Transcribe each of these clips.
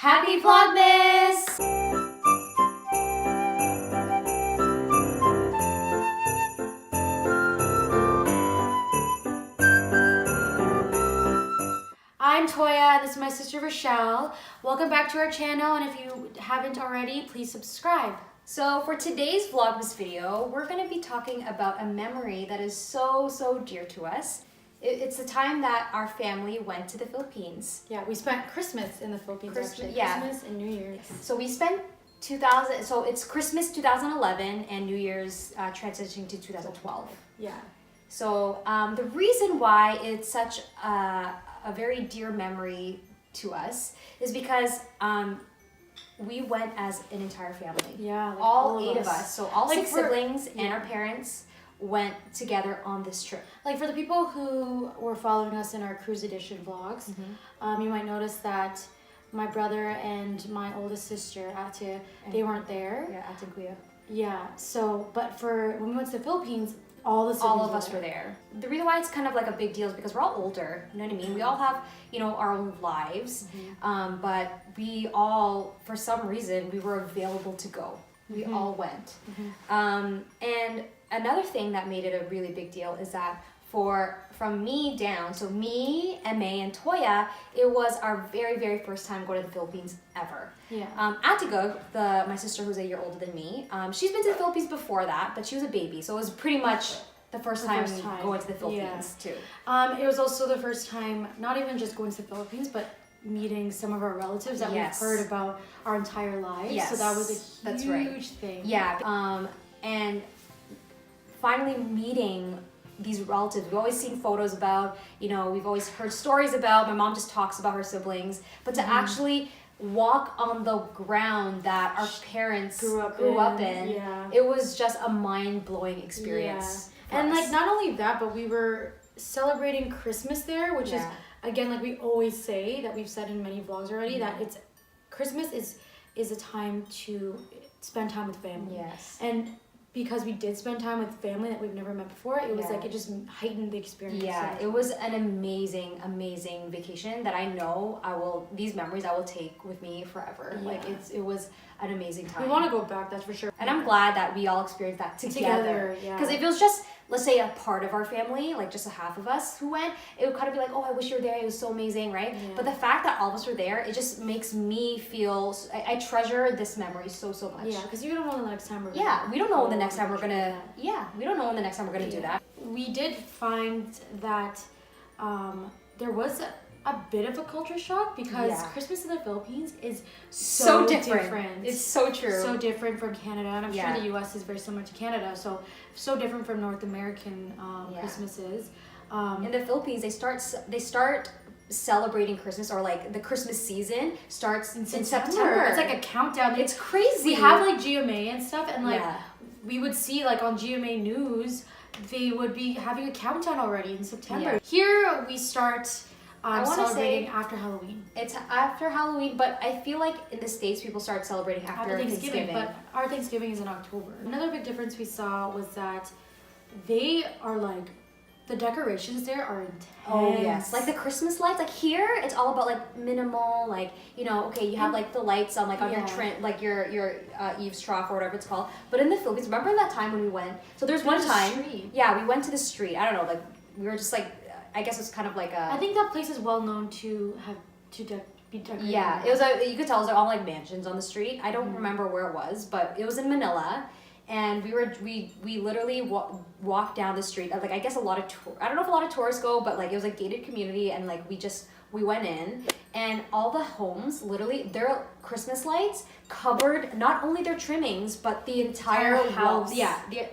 Happy Vlogmas! I'm Toya, and this is my sister Richel. Welcome back to our channel, and if you haven't already, please subscribe. So for today's Vlogmas video, we're going to be talking about a memory that is so dear to us. It's the time that our family went to the Philippines. Yeah, we spent Christmas in the Philippines, actually. Yeah. Christmas and New Year's. So we spent so it's Christmas 2011 and New Year's transitioning to 2012. Yeah. So the reason why it's such a very dear memory to us is because we went as an entire family. Yeah, like all eight of us. So all like 6 siblings and our parents went together on this trip. Like for the people who were following us in our cruise edition vlogs, you might notice that my brother and my oldest sister, Ate, they weren't there. Yeah, Ate and Kuya. Yeah, so, but for when we went to the Philippines, all of us were there. The reason why it's kind of like a big deal is because we're all older, you know what I mean? We all have, our own lives, but we all, for some reason, we were available to go. We all went. And another thing that made it a really big deal is that from me down, so me, May, and Toya, it was our very first time going to the Philippines ever. Yeah. Atigug, my sister who's a year older than me, she's been to the Philippines before that, but she was a baby, so it was pretty much the first time going to the Philippines too. It was also the first time, not even just going to the Philippines, but meeting some of our relatives that we've heard about our entire lives. Yes. So that was a huge thing. Yeah. And finally meeting these relatives we've always seen photos about, we've always heard stories about. My mom just talks about her siblings, but to actually walk on the ground that our parents grew up in, it was just a mind-blowing experience. And like not only that, but we were celebrating Christmas there, which is again, like we always say, that we've said in many vlogs already, that Christmas is a time to spend time with family. Yes. And because we did spend time with family that we've never met before, it was like it just heightened the experience. Yeah, it was an amazing vacation that I know these memories I will take with me forever. Yeah. Like it was an amazing time. We want to go back, that's for sure. And I'm glad that we all experienced that together. Because if it was just, let's say, a part of our family, like just a half of us who went, it would kind of be like, oh, I wish you were there, it was so amazing, right? Yeah. But the fact that all of us were there, it just makes me feel, I treasure this memory so much. Yeah, because you don't know when the next time we're we don't know when the next time we're gonna, we don't know when the next time we're gonna do that. We did find that there was a bit of a culture shock because Christmas in the Philippines is so different. It's so true. So different from Canada, and I'm sure the U.S. is very similar to Canada. So different from North American Christmases. In the Philippines, they start celebrating Christmas, or like the Christmas season starts in September. It's like a countdown. It's crazy. We have like GMA and stuff, and like we would see like on GMA News, they would be having a countdown already in September. Here we start celebrating after Halloween. It's after Halloween, but I feel like in the States people start celebrating after Thanksgiving. But our Thanksgiving is in October. Another big difference we saw was that they are like, the decorations there are intense. Oh yes, like the Christmas lights. Like here, it's all about like minimal, like okay, you have like the lights on like on your trim, like your eaves trough or whatever it's called. But in the Philippines, remember in that time when we went? So there's one time, we went to the street. I don't know, like we were just like, I guess it's kind of like a. I think that place is well known to have be decorated. Yeah, it was you could tell it was all like mansions on the street. I don't remember where it was, but it was in Manila. And we literally walked down the street. Like I guess I don't know if a lot of tourists go, but like it was a gated community, and like we went in, and all the homes, literally their Christmas lights covered not only their trimmings but the entire house.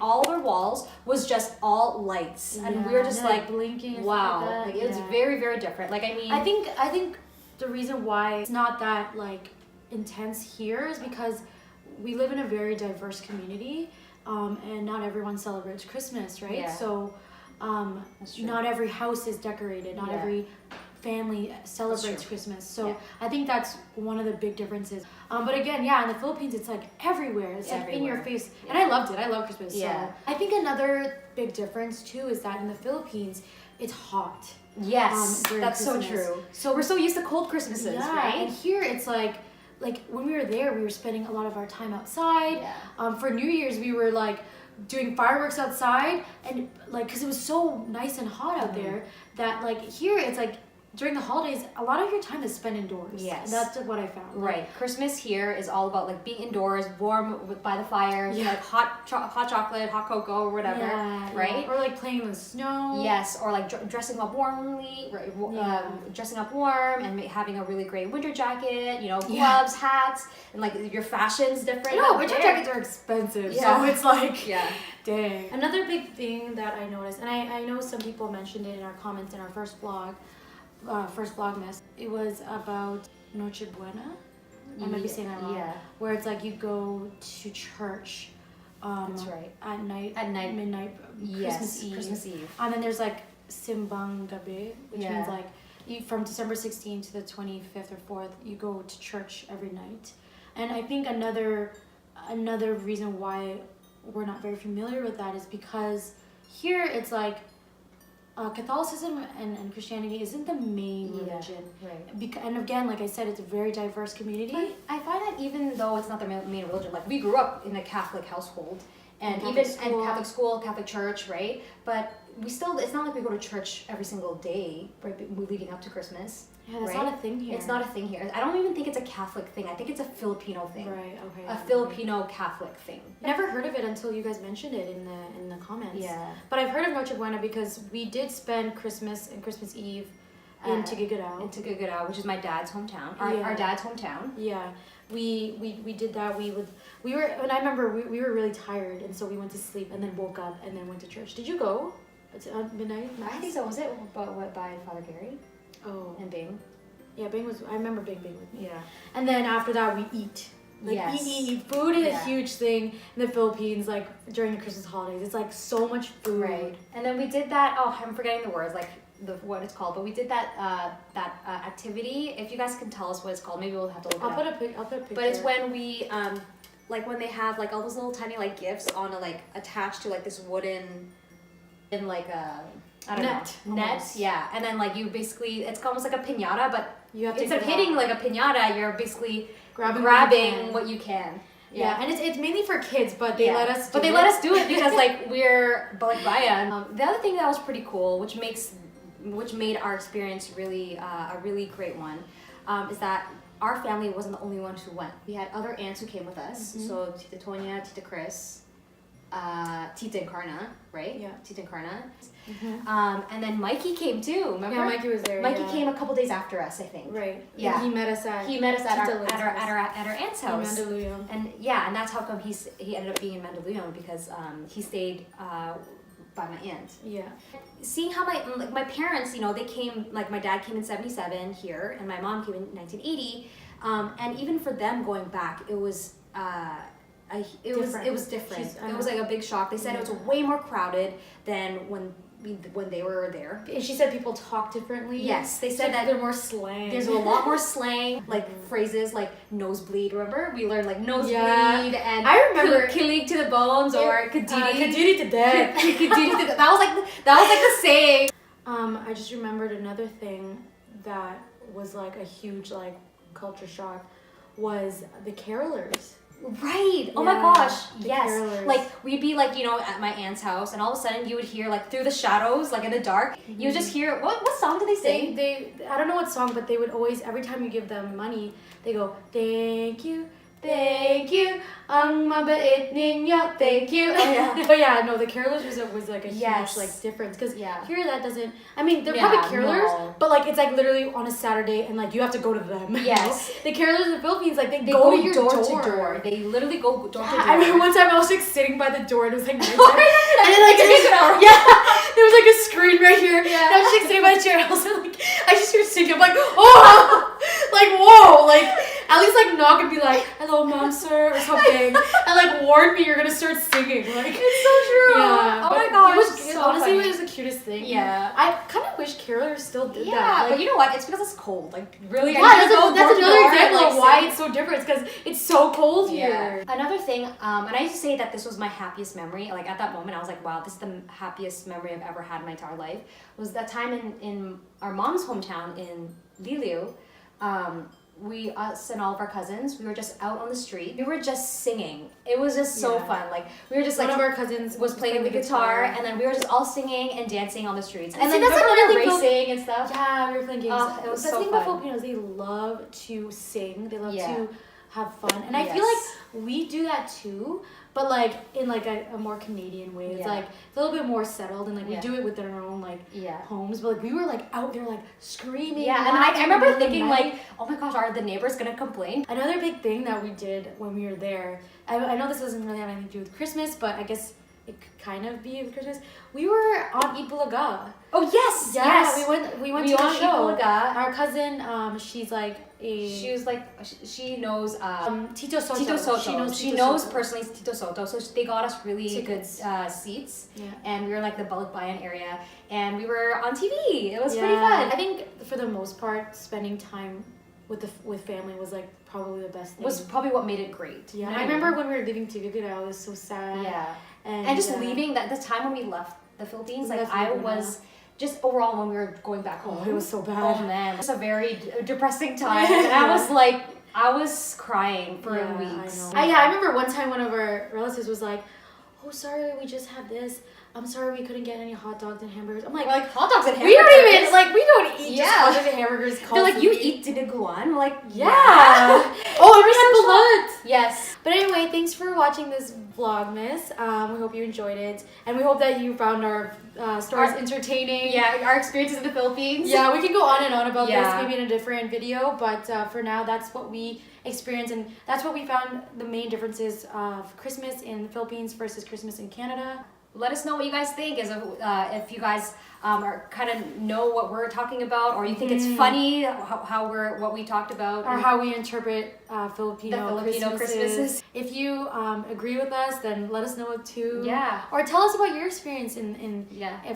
All their walls was just all lights, and we were just like blinking. Wow, like it was very different. Like I mean, I think the reason why it's not that like intense here is because we live in a very diverse community, and not everyone celebrates Christmas, right? Yeah. So not every house is decorated, not every family celebrates Christmas. So I think that's one of the big differences. But again, in the Philippines, it's like everywhere. It's like in your face. Yeah. And I loved it. I love Christmas. Yeah. So I think another big difference too is that in the Philippines, it's hot. Yes, that's Christmas. so true. So we're so used to cold Christmases, right? And here it's like like when we were there, we were spending a lot of our time outside. Yeah. For New Year's, we were like doing fireworks outside, and like because it was so nice and hot out there that like here it's like during the holidays a lot of your time is spent indoors. Yes, that's what I found. Right. Christmas here is all about like being indoors, warm by the fire, like hot chocolate, hot cocoa, or whatever. Right. Or like playing in the snow. Yes. Or like dressing up warmly, dressing up warm and having a really great winter jacket. You know, gloves, hats, and like your fashion's different. No, winter jackets are expensive, so it's like dang. Another big thing that I noticed, and I know some people mentioned it in our comments in our first vlogmas. It was about Noche Buena. I might be saying that wrong. Yeah. Where it's like you go to church. That's right. At night, midnight, Christmas Eve. And then there's like Simbang Gabi, which means like from December 16th to the 25th or 4th, you go to church every night. And I think another reason why we're not very familiar with that is because here it's like Catholicism and Christianity isn't the main religion. Right. And again, like I said, it's a very diverse community. But I find that even though it's not the main religion, like we grew up in a Catholic household, and Catholic school, Catholic church, right? But we still, it's not like we go to church every single day, right, leading up to Christmas. Yeah, that's not a thing here. It's not a thing here. I don't even think it's a Catholic thing. I think it's a Filipino thing. Right, okay. A Filipino Catholic thing. I never heard of it until you guys mentioned it in the comments. Yeah. But I've heard of Noche Buena because we did spend Christmas and Christmas Eve in Tigigaraw. In Tigigaraw, which is my dad's hometown. Our dad's hometown. Yeah. We did that. We were, and I remember we were really tired, and so we went to sleep and then woke up and then went to church. Did you go? It's midnight? Mass? I think so. Was it by Father Gary? Oh. And Bing? Yeah, Bing was, I remember Bing with me. Yeah. And then after that, we eat. Like, eat. Food is a huge thing in the Philippines, like, during the Christmas holidays. It's, like, so much food. Right. And then we did that, I'm forgetting the words, like, what it's called, but we did that activity. If you guys can tell us what it's called, maybe we'll have to look it up. I'll put a picture. But it's when we, like, when they have, like, all those little tiny, like, gifts on a, like, attached to, like, this wooden, in, like, a... I don't know. Net, yeah. And then like you basically, it's almost like a piñata, but instead of hitting like a piñata, you're basically grabbing what you can. Yeah, and it's mainly for kids, but they let us do it. But they let us do it because like we're balikbayan. The other thing that was pretty cool, which made our experience really a really great one, is that our family wasn't the only ones who went. We had other aunts who came with us. So Tita Toya, Tita Chris, Tita Encarna, right? Yeah. Tita Encarna. And then Mikey came too. Remember? Yeah, Mikey was there. Mikey came a couple days after us, I think. Right. Yeah. And he met us at our aunt's house. In Mandaluyong. And that's how come he ended up being in Mandaluyong because he stayed by my aunt. Yeah. Seeing how my parents, you know, they came, like my dad came in 77 here and my mom came in 1980, and even for them going back, it was it was different. It was like a big shock. They said it was way more crowded than when they were there. And she said people talk differently. Yes, they said that there's more slang. There's a lot more slang, like phrases like nosebleed. Remember, we learned like nosebleed and I remember kilig to the bones or kadiri to death. That was like the saying. I just remembered another thing that was like a huge like culture shock was the carolers. Right. Oh my gosh. Yes. Carolers. Like we'd be like, you know, at my aunt's house and all of a sudden you would hear like through the shadows, like in the dark, you would just hear what song do they sing? They I don't know what song, but they would always, every time you give them money, they go, thank you, ang mabait ninyo, thank you. Oh, yeah. But yeah, no, the carolers was like a huge like difference because here that doesn't. I mean, they're probably carolers, but like it's like literally on a Saturday and like you have to go to them. Yes, the carolers in the Philippines like they go to your door to door. They literally go door to door. I remember one time I was like sitting by the door and it was like nighttime, and then like there was like a screen right here. Yeah, and I was like sitting by the chair. And I just hear singing. I'm like, oh, like whoa, like at least like knock and be like, hello, mom, sir, or something, and like warn me you're gonna start singing. Like it's so true. Yeah. Oh my gosh. Honestly, it was the cutest thing. Yeah. I kind of wish carolers still did that. Yeah, but you know what? It's because it's cold. Like really. Yeah, that's another example of why it's so different. It's because it's so cold here. Another thing, and I used to say that this was my happiest memory. Like at that moment, I was like, wow, this is the happiest memory I've ever had in my entire life. Was that time in our mom's hometown in Liliu. us and all of our cousins, we were just out on the street. We were just singing. It was just so fun. Like we were just one like of our cousins was playing the guitar, and then we were just all singing and dancing on the streets. And see, then that's we were another racing and stuff. Yeah, we were playing games. It was the so thing fun. about Filipinos, they love to sing. They love to have fun, and I feel like we do that too, but like in like a more Canadian way. It's like it's a little bit more settled, and like we do it within our own like homes. But like we were like out there like screaming. Yeah, and I remember thinking like, oh my gosh, are the neighbors gonna complain? Another big thing that we did when we were there, I know this doesn't really have anything to do with Christmas, but I guess it could kind of be with Christmas. We were on Ipulaga. Oh yes, yeah, yes. We went to the show. Ipulaga. Our cousin, she's like she knows Tito Soto. Tito Soto. She knows personally Tito Soto, so they got us really good seats. Yeah. And we were like the Balikbayan area, and we were on TV. It was pretty fun. I think for the most part, spending time with family was like probably the best thing. Was probably what made it great. Yeah. I remember when we were leaving Tigagura, I was so sad. Yeah. And just leaving the time when we left the Philippines, like I was just overall when we were going back home. Oh, it was so bad. Oh man, it was a very depressing time. And I was crying for weeks. I remember one time one of our relatives was like, "Oh, sorry, we just had this. I'm sorry we couldn't get any hot dogs and hamburgers." I'm like hot dogs and hamburgers? We don't eat just hot dogs and hamburgers. They're like, "You eat dinuguan?" I'm like, yeah. Oh, and we had balut. Yes. But anyway, thanks for watching this vlogmas. We hope you enjoyed it, and we hope that you found our stories entertaining. Yeah, our experiences in the Philippines. Yeah, we can go on and on about this maybe in a different video, but for now, that's what we experienced, and that's what we found the main differences of Christmas in the Philippines versus Christmas in Canada. Let us know what you guys think. If you guys are kind of know what we're talking about, or you think it's funny what we talked about, or how we interpret Filipino Christmases. If you agree with us, then let us know too. Yeah. Or tell us about your experience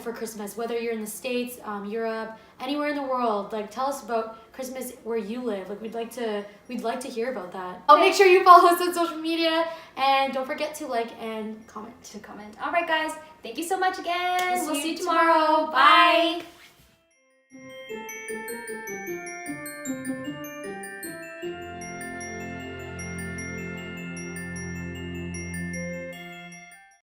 for Christmas, whether you're in the States, Europe, anywhere in the world. Like tell us about Christmas where you live. Like we'd like to hear about that. I'll make sure you follow us on social media, and don't forget to like and comment. All right, guys. Thank you so much again. We'll see you tomorrow. Bye.